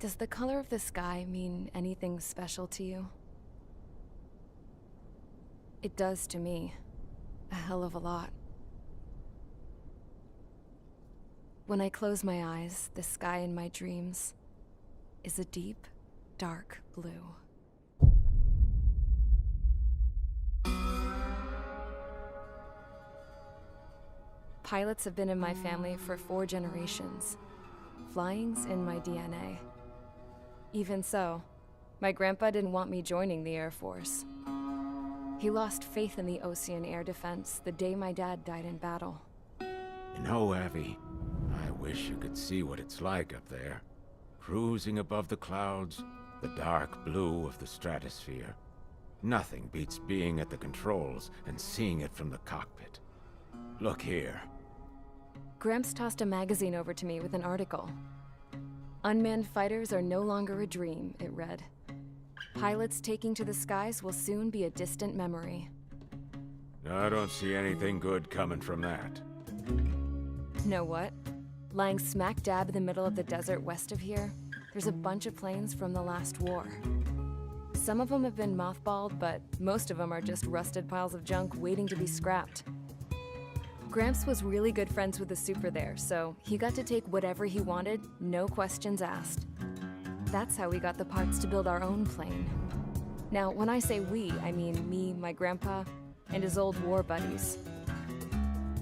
Does the color of the sky mean anything special to you? It does to me. A hell of a lot. When I close my eyes, the sky in my dreams is a deep, dark blue. Pilots have been in my family for 4 generations. Flying's in my DNA. Even so, my grandpa didn't want me joining the Air Force. He lost faith in the Ocean Air Defense the day my dad died in battle. You know, Abby, I wish you could see what it's like up there. Cruising above the clouds, the dark blue of the stratosphere. Nothing beats being at the controls and seeing it from the cockpit. Look here. Gramps tossed a magazine over to me with an article. Unmanned fighters are no longer a dream, it read. Pilots taking to the skies will soon be a distant memory. I don't see anything good coming from that. Know what? Lying smack dab in the middle of the desert west of here, there's a bunch of planes from the last war. Some of them have been mothballed, but most of them are just rusted piles of junk waiting to be scrapped. Gramps was really good friends with the super there, so he got to take whatever he wanted, no questions asked. That's how we got the parts to build our own plane. Now, when I say we, I mean me, my grandpa, and his old war buddies.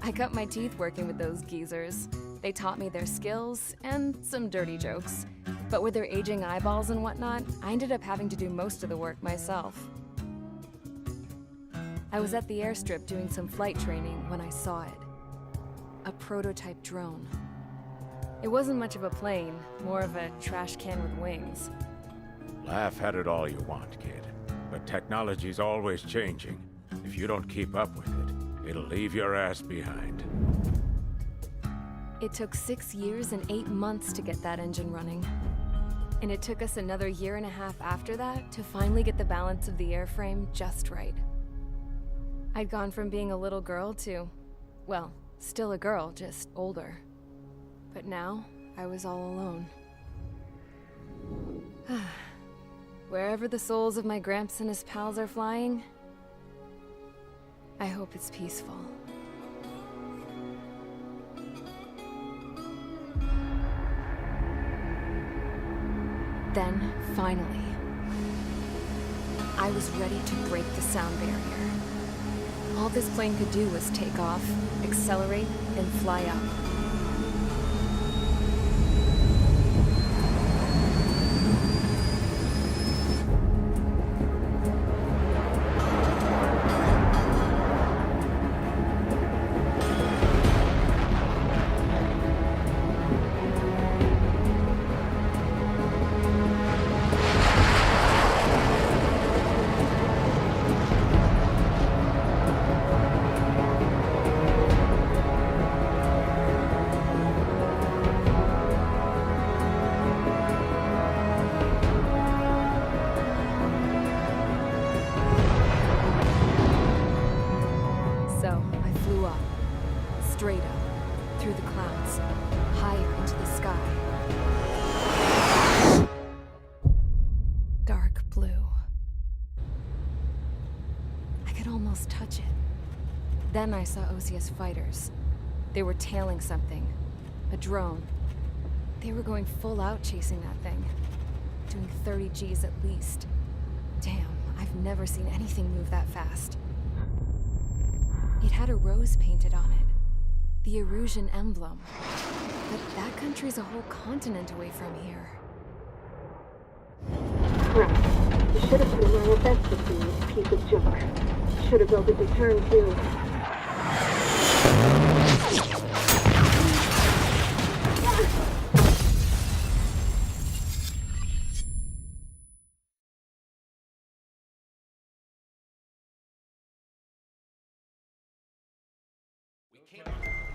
I cut my teeth working with those geezers. They taught me their skills and some dirty jokes. But with their aging eyeballs and whatnot, I ended up having to do most of the work myself. I was at the airstrip doing some flight training when I saw it. A prototype drone. It wasn't much of a plane, more of a trash can with wings. Laugh at it all you want, kid. But technology's always changing. If you don't keep up with it, it'll leave your ass behind. It took 6 years and 8 months to get that engine running. And it took us another 1.5 years after that to finally get the balance of the airframe just right. I'd gone from being a little girl to, well, still a girl, just older. But now, I was all alone. Wherever the souls of my Gramps and his pals are flying, I hope it's peaceful. Then, finally, I was ready to break the sound barrier. All this plane could do was take off, accelerate, and fly up. So, I flew up, straight up, through the clouds, higher into the sky. Dark blue. I could almost touch it. Then I saw OCS fighters. They were tailing something. A drone. They were going full out chasing that thing. Doing 30 Gs at least. Damn, I've never seen anything move that fast. It had a rose painted on it. The Erusian emblem. But that country's a whole continent away from here. Crap. You should have put in my best to see this piece of junk. Should have built a return too.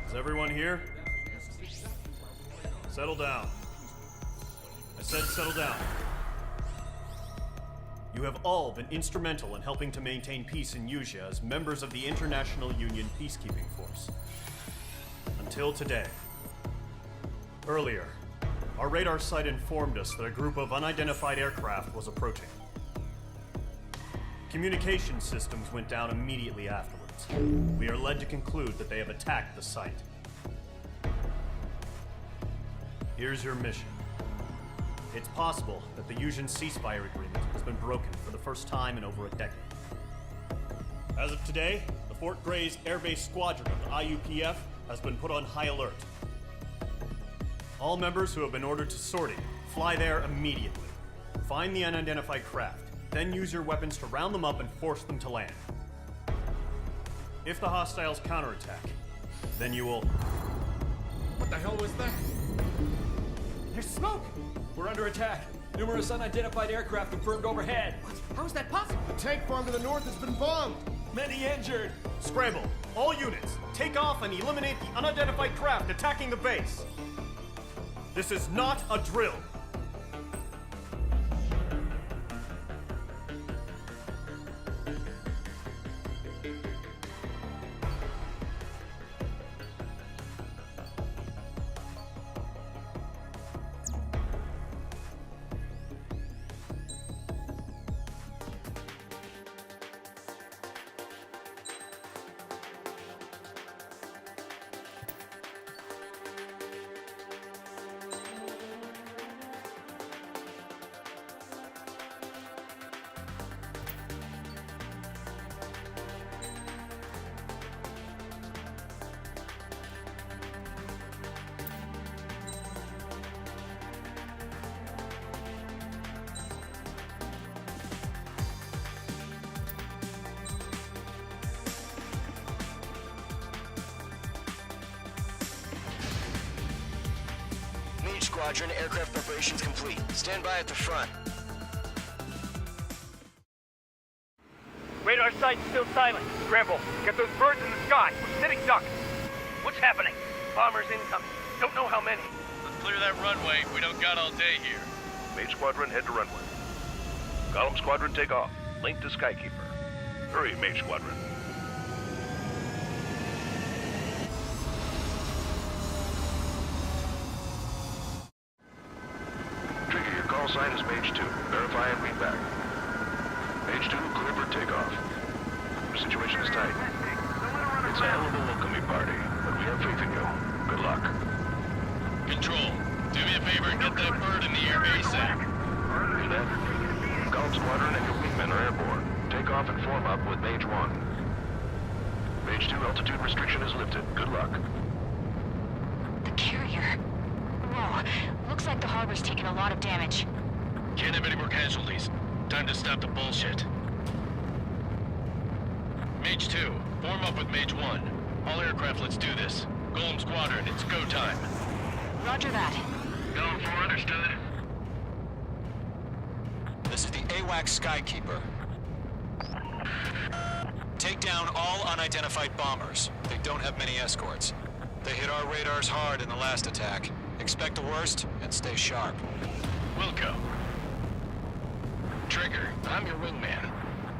Is everyone here? Settle down. I said settle down. You have all been instrumental in helping to maintain peace in Usea as members of the International Union Peacekeeping Force. Until today. Earlier, Our radar site informed us that a group of unidentified aircraft was approaching. Communication systems went down immediately afterwards. We are led to conclude that they have attacked the site. Here's your mission. It's possible that the Yuuzhan ceasefire agreement has been broken for the first time in over a decade. As of today, the Fort Grays Air Base Squadron of the IUPF has been put on high alert. All members who have been ordered to sortie, fly there immediately. Find the unidentified craft, then use your weapons to round them up and force them to land. If the hostiles counterattack, then you will... What the hell was that? There's smoke! We're under attack. Numerous unidentified aircraft confirmed overhead. What? How is that possible? The tank farm to the north has been bombed. Many injured. Scramble! All units, take off and eliminate the unidentified craft attacking the base! This is not a drill! Squadron, aircraft preparations complete. Stand by at the front. Radar site's still silent. Scramble. Get those birds in the sky. We're sitting ducks. What's happening? Bombers incoming. Don't know how many. Let's clear that runway. We don't got all day here. Mage Squadron, head to runway. Column Squadron, take off. Link to Skykeeper. Hurry, Mage Squadron. Trigger, your call sign is Mage 2. Verify and read back. Mage 2, clear for takeoff. The situation is tight. It's a hell of a welcoming party, but we have faith in you. Good luck. Control, do me a favor and get that bird in the air ASAP. Do that. Column Squadron and your wingmen are airborne. Take off and form up with Mage 1. Mage 2, altitude restriction is lifted. Good luck. The carrier. Whoa. Looks like the harbor's taken a lot of damage. Can't have any more casualties. Time to stop the bullshit. Mage 2, form up with Mage 1. All aircraft, let's do this. Golem Squadron, it's go time. Roger that. Going for understood. This is the AWAC Skykeeper. Take down all unidentified bombers. They don't have many escorts. They hit our radars hard in the last attack. Expect the worst and stay sharp. Wilco. Trigger, I'm your wingman.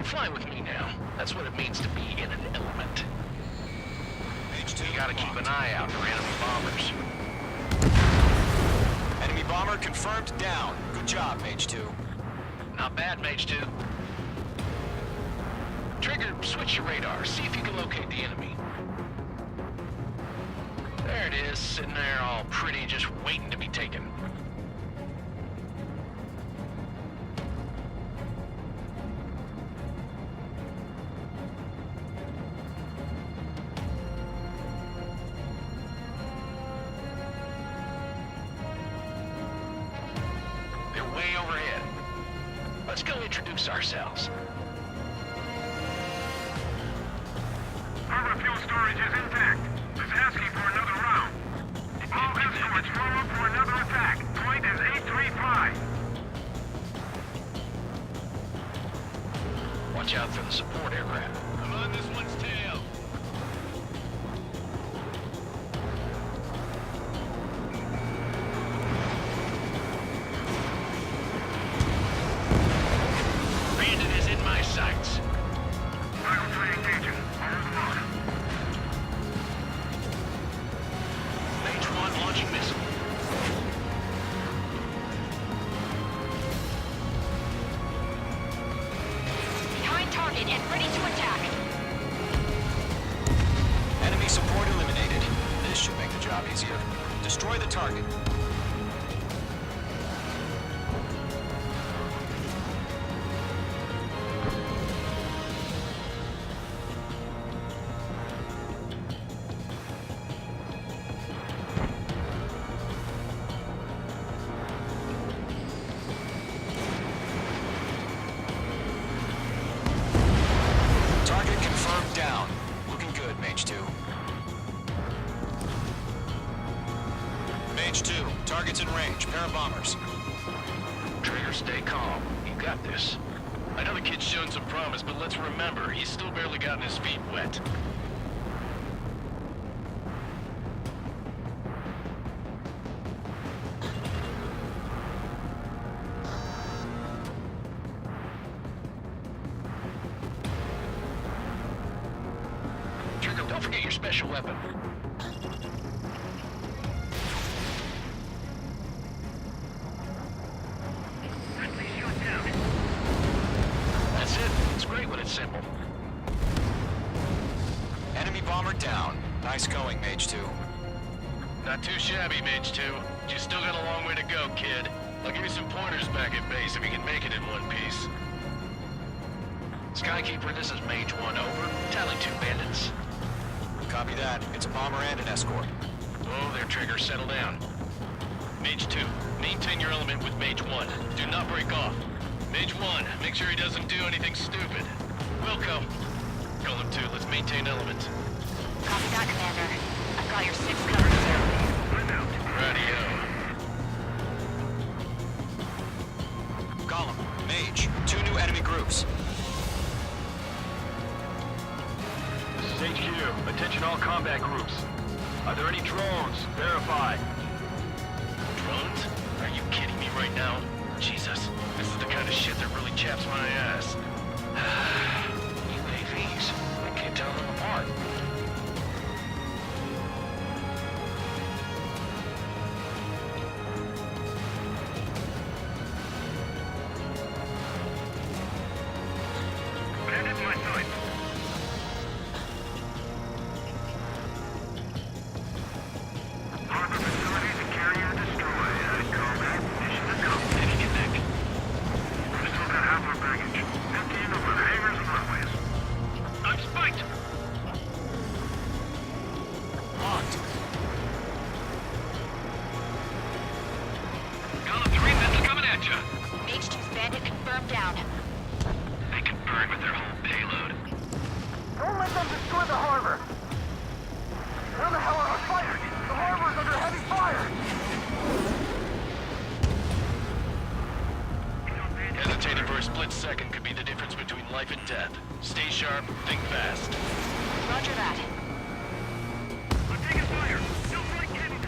Fly with me now. That's what it means to be in an element. H2, Gotta keep an eye out for enemy bombers. Enemy bomber confirmed down. Good job, Mage 2. Not bad, Mage 2. Trigger, switch your radar. See if you can locate the enemy. There it is, sitting there all pretty, just waiting to be taken. They're way overhead. Let's go introduce ourselves. Harbor fuel storage is intact. Is asking for another round. All escorts form up for another attack. Point is 835. Watch out for the support aircraft. I'm on this one's tail. Bandit is in my sights. Rifle train engaging. Hold on. easier. Destroy the target. Target confirmed down. Looking good, Mage 2. Mage 2, target's in range. Pair of bombers. Trigger, stay calm. You got this. I know the kid's shown some promise, but let's remember, he's still barely gotten his feet wet. Trigger, don't forget your special weapon. That's it. It's great when it's simple. Enemy bomber down. Nice going, Mage 2. Not too shabby, Mage 2. But you still got a long way to go, kid. I'll give you some pointers back at base if you can make it in one piece. Skykeeper, this is Mage 1, over. Tally 2 bandits. Copy that. It's a bomber and an escort. Oh, there, Trigger. Settle down. Mage 2, maintain your element with Mage 1. Do not break off. Mage 1, make sure he doesn't do anything stupid. Wilco. Golem 2, let's maintain element. Copy that, Commander. I've got your 6 covered, sir. Radio. Column, Mage, 2 new enemy groups. This is HQ. Attention all combat groups. Are there any drones? Verify. Drones? Are you kidding me right now? Jesus, this is the kind of shit that really chaps my ass. UAVs. I can't tell them apart. Bandits my sight. Harbor facilities and carrier destroyed. Combat mission accomplished. We still got half our baggage. Emptying over the hangars and runways. I'm spiked! Locked. Column 3, missiles coming at you. Mage 2's bandit confirmed down. They can burn with their whole payload. Don't let them destroy the harbor! Where the hell are our fighters? The harbor's under heavy fire! Hesitating for a split second could be the difference between life and death. Stay sharp, think fast. Roger that. I'm taking fire. Still right kidding.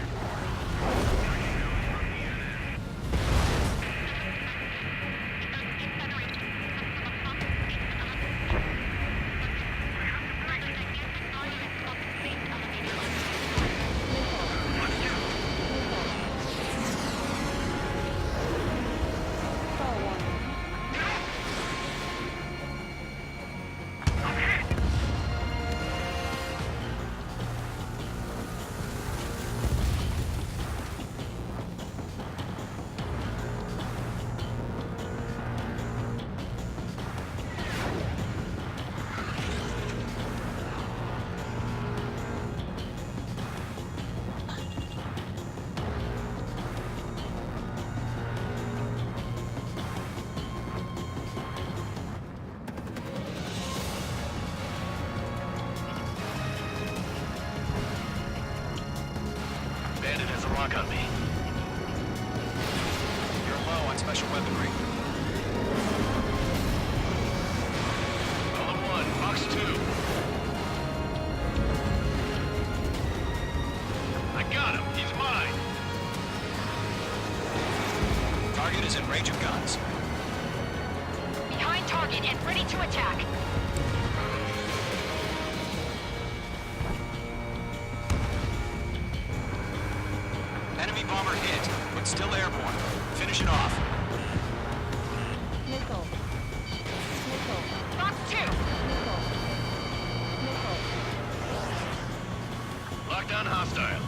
Bandit has a lock on me. You're low on special weaponry. Column 1, Box 2. I got him. He's mine. Target is in range of guns. Behind target and ready to attack. Enemy bomber hit, but still airborne. Finish it off. Box 2. Lockdown hostile.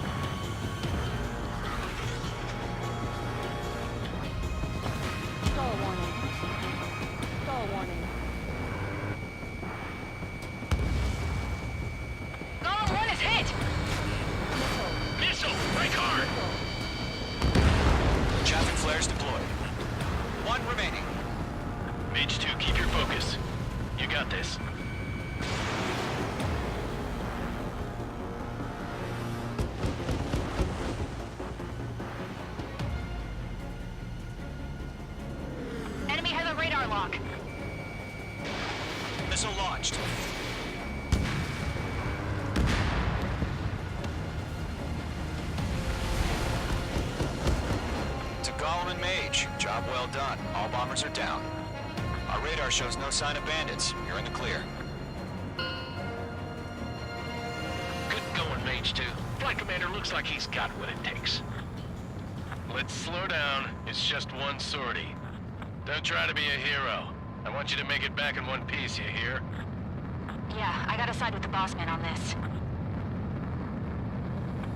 Fire warning. Golem 1 is hit! Missile! Break hard! Chaffing flares deployed. One remaining. Mage 2, keep your focus. You got this. Enemy has a radar lock. Missile launched. To Golem and Mage, job well done. All bombers are down. Our radar shows no sign of bandits. You're in the clear. Good going, Mage 2. Flight Commander looks like he's got what it takes. Let's slow down. It's just one sortie. Don't try to be a hero. I want you to make it back in one piece, you hear? Yeah, I gotta side with the boss man on this.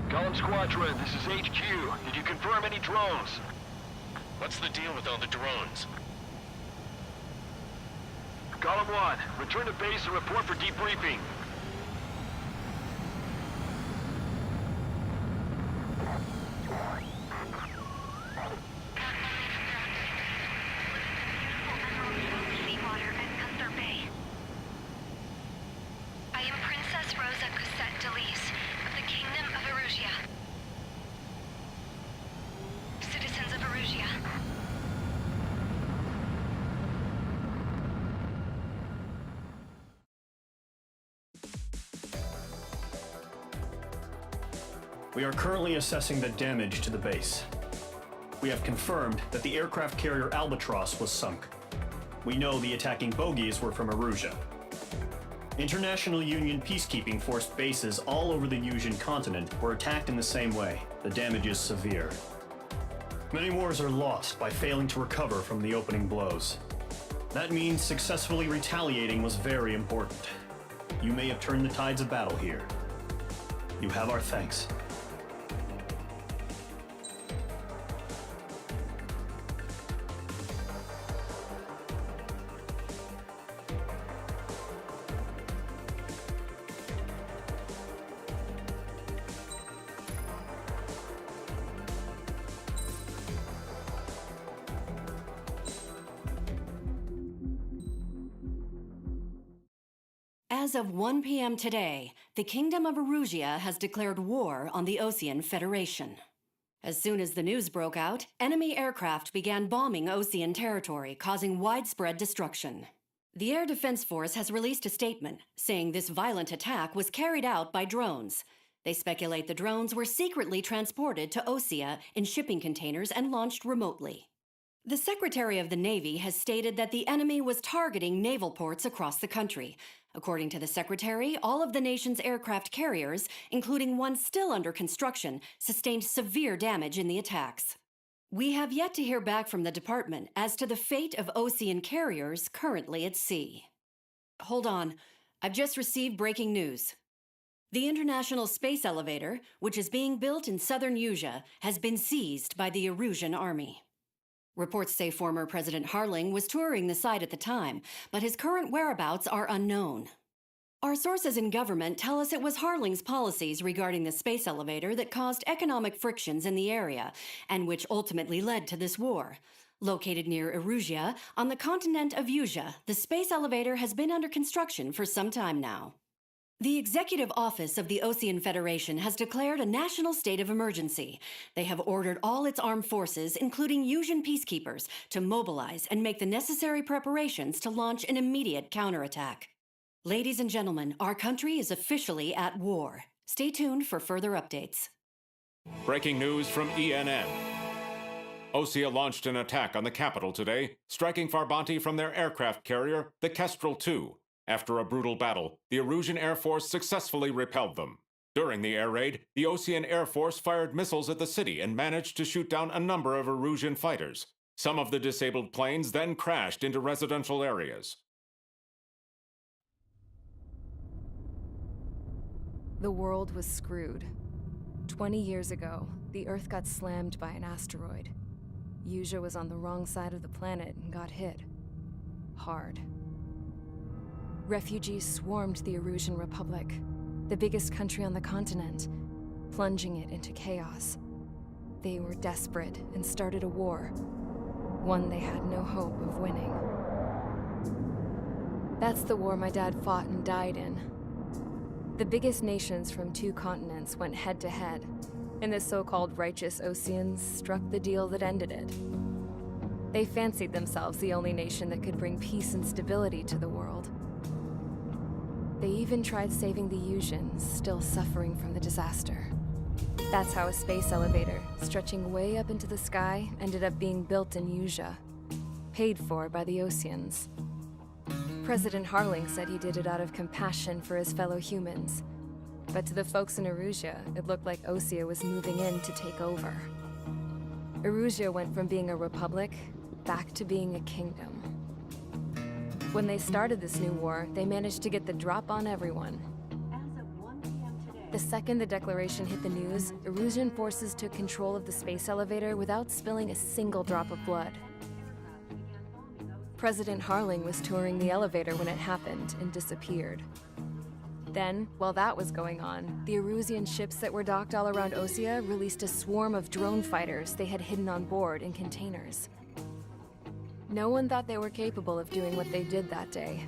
Golem Squadron, this is HQ. Did you confirm any drones? What's the deal with all the drones? Golem 1, return to base and report for debriefing. Seawater at Gunther Bay. I am Princess Rosa Cosette Delise of the Kingdom of Erusia. Citizens of Erusia. We are currently assessing the damage to the base. We have confirmed that the aircraft carrier Albatross was sunk. We know the attacking bogies were from Erusia. International Union peacekeeping force bases all over the Yusian continent were attacked in the same way. The damage is severe. Many wars are lost by failing to recover from the opening blows. That means successfully retaliating was very important. You may have turned the tides of battle here. You have our thanks. As of 1 p.m. today, the Kingdom of Erusia has declared war on the Osean Federation. As soon as the news broke out, enemy aircraft began bombing Osean territory, causing widespread destruction. The Air Defense Force has released a statement saying this violent attack was carried out by drones. They speculate the drones were secretly transported to Osea in shipping containers and launched remotely. The Secretary of the Navy has stated that the enemy was targeting naval ports across the country. According to the Secretary, all of the nation's aircraft carriers, including one still under construction, sustained severe damage in the attacks. We have yet to hear back from the department as to the fate of Osean carriers currently at sea. Hold on, I've just received breaking news. The International Space Elevator, which is being built in southern Yusia, has been seized by the Erusian army. Reports say former President Harling was touring the site at the time, but his current whereabouts are unknown. Our sources in government tell us it was Harling's policies regarding the space elevator that caused economic frictions in the area, and which ultimately led to this war. Located near Erusia, on the continent of Yusia, the space elevator has been under construction for some time now. The Executive Office of the Osean Federation has declared a national state of emergency. They have ordered all its armed forces, including Yusian peacekeepers, to mobilize and make the necessary preparations to launch an immediate counterattack. Ladies and gentlemen, our country is officially at war. Stay tuned for further updates. Breaking news from ENN. Osea launched an attack on the capital today, striking Farbanti from their aircraft carrier, the Kestrel II. After a brutal battle, the Erusian Air Force successfully repelled them. During the air raid, the Osean Air Force fired missiles at the city and managed to shoot down a number of Erusian fighters. Some of the disabled planes then crashed into residential areas. The world was screwed. 20 years ago, the Earth got slammed by an asteroid. Yusia was on the wrong side of the planet and got hit. hard. Refugees swarmed the Erusian Republic, the biggest country on the continent, plunging it into chaos. They were desperate and started a war, one they had no hope of winning. That's the war my dad fought and died in. The biggest nations from 2 continents went head-to-head, and the so-called righteous Oseans struck the deal that ended it. They fancied themselves the only nation that could bring peace and stability to the world. They even tried saving the Usians, still suffering from the disaster. That's how a space elevator, stretching way up into the sky, ended up being built in Usea, paid for by the Oseans. President Harling said he did it out of compassion for his fellow humans. But to the folks in Erusia, it looked like Osea was moving in to take over. Erusia went from being a republic back to being a kingdom. When they started this new war, they managed to get the drop on everyone. The second the declaration hit the news, Erusian forces took control of the space elevator without spilling a single drop of blood. President Harling was touring the elevator when it happened and disappeared. Then, while that was going on, the Erusian ships that were docked all around Osea released a swarm of drone fighters they had hidden on board in containers. No one thought they were capable of doing what they did that day.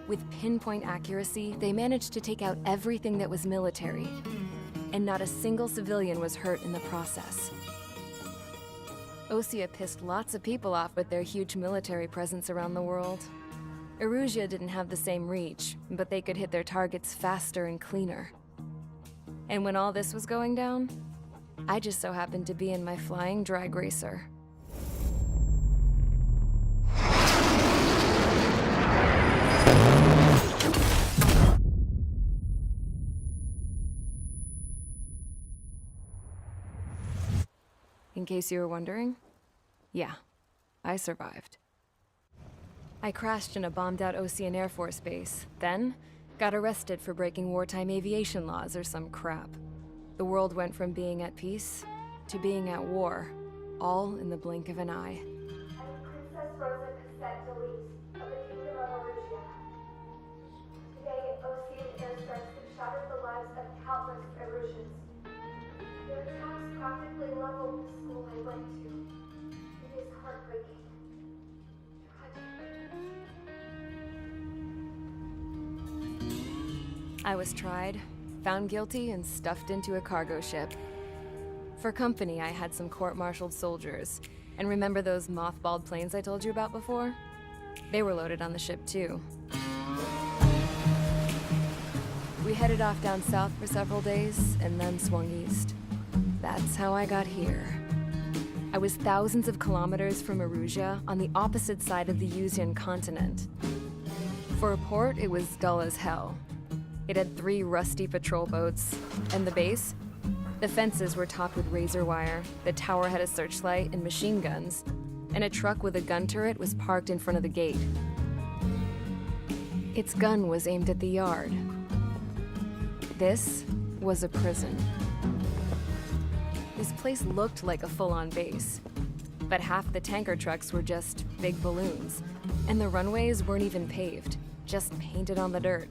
With pinpoint accuracy, they managed to take out everything that was military, and not a single civilian was hurt in the process. Osea pissed lots of people off with their huge military presence around the world. Erusia didn't have the same reach, but they could hit their targets faster and cleaner. And when all this was going down, I just so happened to be in my flying drag racer. In case you were wondering, yeah, I survived. I crashed in a bombed-out Osean Air Force base, then got arrested for breaking wartime aviation laws or some crap. The world went from being at peace to being at war, all in the blink of an eye. Princess Rosa Cassette Delete of the Kingdom of Erusia. Today, Osean airstrikes have shattered the lives of countless Erusians. Their attacks practically leveled the school I went to. It is heartbreaking. I was tried, found guilty, and stuffed into a cargo ship. For company, I had some court-martialed soldiers. And remember those mothballed planes I told you about before? They were loaded on the ship, too. We headed off down south for several days, and then swung east. That's how I got here. I was thousands of kilometers from Erusia, on the opposite side of the Usian continent. For a port, it was dull as hell. It had 3 rusty patrol boats, and the base? The fences were topped with razor wire, the tower had a searchlight and machine guns, and a truck with a gun turret was parked in front of the gate. Its gun was aimed at the yard. This was a prison. This place looked like a full-on base, but half the tanker trucks were just big balloons, and the runways weren't even paved, just painted on the dirt.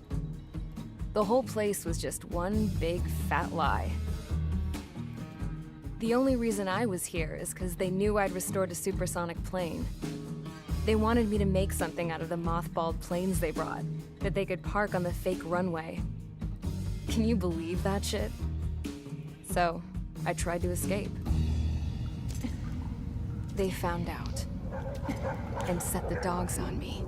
The whole place was just one big fat lie. The only reason I was here is because they knew I'd restored a supersonic plane. They wanted me to make something out of the mothballed planes they brought, that they could park on the fake runway. Can you believe that shit? So, I tried to escape. They found out, and set the dogs on me.